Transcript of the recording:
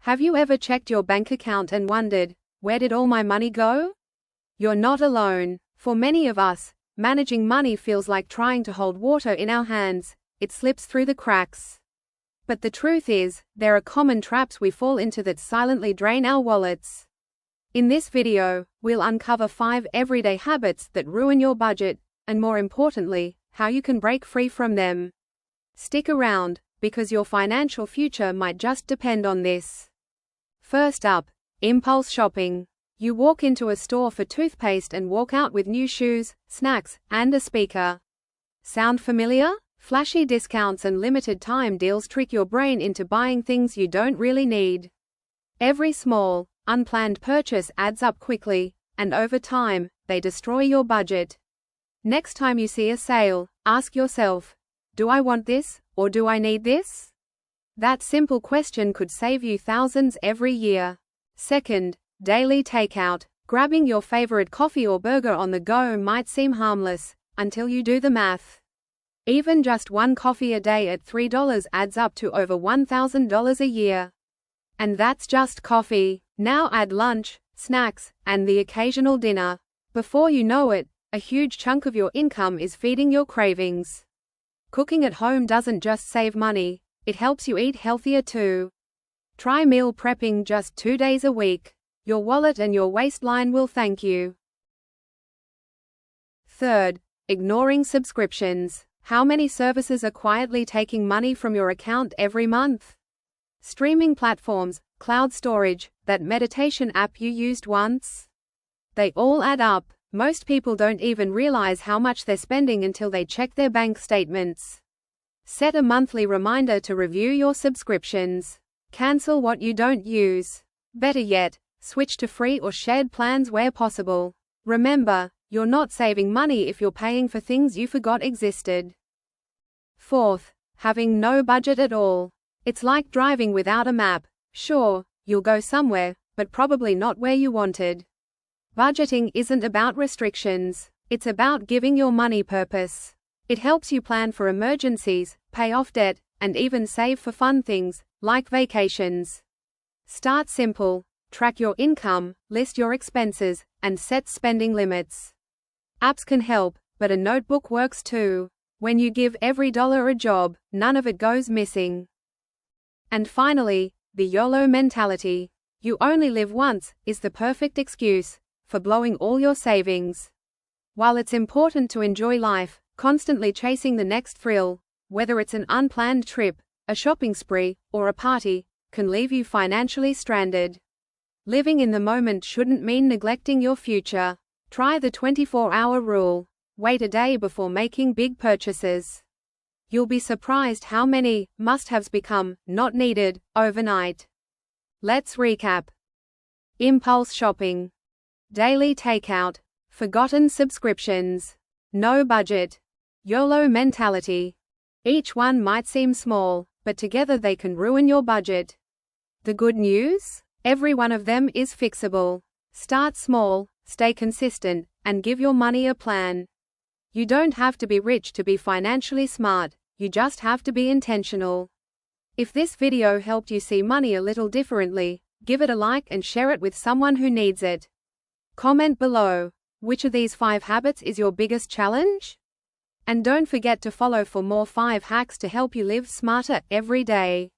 Have you ever checked your bank account and wondered, where did all my money go? You're not alone. For many of us, managing money feels like trying to hold water in our hands. It slips through the cracks. But the truth is, there are common traps we fall into that silently drain our wallets. In this video, we'll uncover 5 everyday habits that ruin your budget, and more importantly, how you can break free from them. Stick around, because your financial future might just depend on this. First up, impulse shopping. You walk into a store for toothpaste and walk out with new shoes, snacks, and a speaker. Sound familiar? Flashy discounts and limited time deals trick your brain into buying things you don't really need. Every small, unplanned purchase adds up quickly, and over time, they destroy your budget. Next time you see a sale, ask yourself, do I want this, or do I need this? That simple question could save you thousands every year. Second, daily takeout. Grabbing your favorite coffee or burger on the go might seem harmless, until you do the math. Even just one coffee a day at $3 adds up to over $1,000 a year. And that's just coffee. Now add lunch, snacks, and the occasional dinner. Before you know it, a huge chunk of your income is feeding your cravings. Cooking at home doesn't just save money, it helps you eat healthier too. Try meal prepping just 2 days a week. Your wallet and your waistline will thank you. Third, ignoring subscriptions. How many services are quietly taking money from your account every month? Streaming platforms, cloud storage, that meditation app you used once? They all add up. Most people don't even realize how much they're spending until they check their bank statements. Set a monthly reminder to review your subscriptions. Cancel what you don't use. Better yet, switch to free or shared plans where possible. Remember, you're not saving money if you're paying for things you forgot existed. Fourth, having no budget at all. It's like driving without a map. Sure, you'll go somewhere, but probably not where you wanted. Budgeting isn't about restrictions. It's about giving your money purpose. It helps you plan for emergencies, pay off debt, and even save for fun things, like vacations. Start simple. Track your income, list your expenses, and set spending limits. Apps can help, but a notebook works too. When you give every dollar a job, none of it goes missing. And finally, the YOLO mentality. You only live once, is the perfect excuse for blowing all your savings. While it's important to enjoy life, constantly chasing the next thrill, whether it's an unplanned trip, a shopping spree, or a party, can leave you financially stranded. Living in the moment shouldn't mean neglecting your future. Try the 24-hour rule. Wait a day before making big purchases. You'll be surprised how many must-haves become not needed overnight. Let's recap. Impulse shopping. Daily takeout. Forgotten subscriptions. No budget. YOLO mentality. Each one might seem small, but together they can ruin your budget. The good news? Every one of them is fixable. Start small, stay consistent, and give your money a plan. You don't have to be rich to be financially smart, you just have to be intentional. If this video helped you see money a little differently, give it a like and share it with someone who needs it. Comment below, which of these 5 habits is your biggest challenge? And don't forget to follow for more 5 hacks to help you live smarter every day.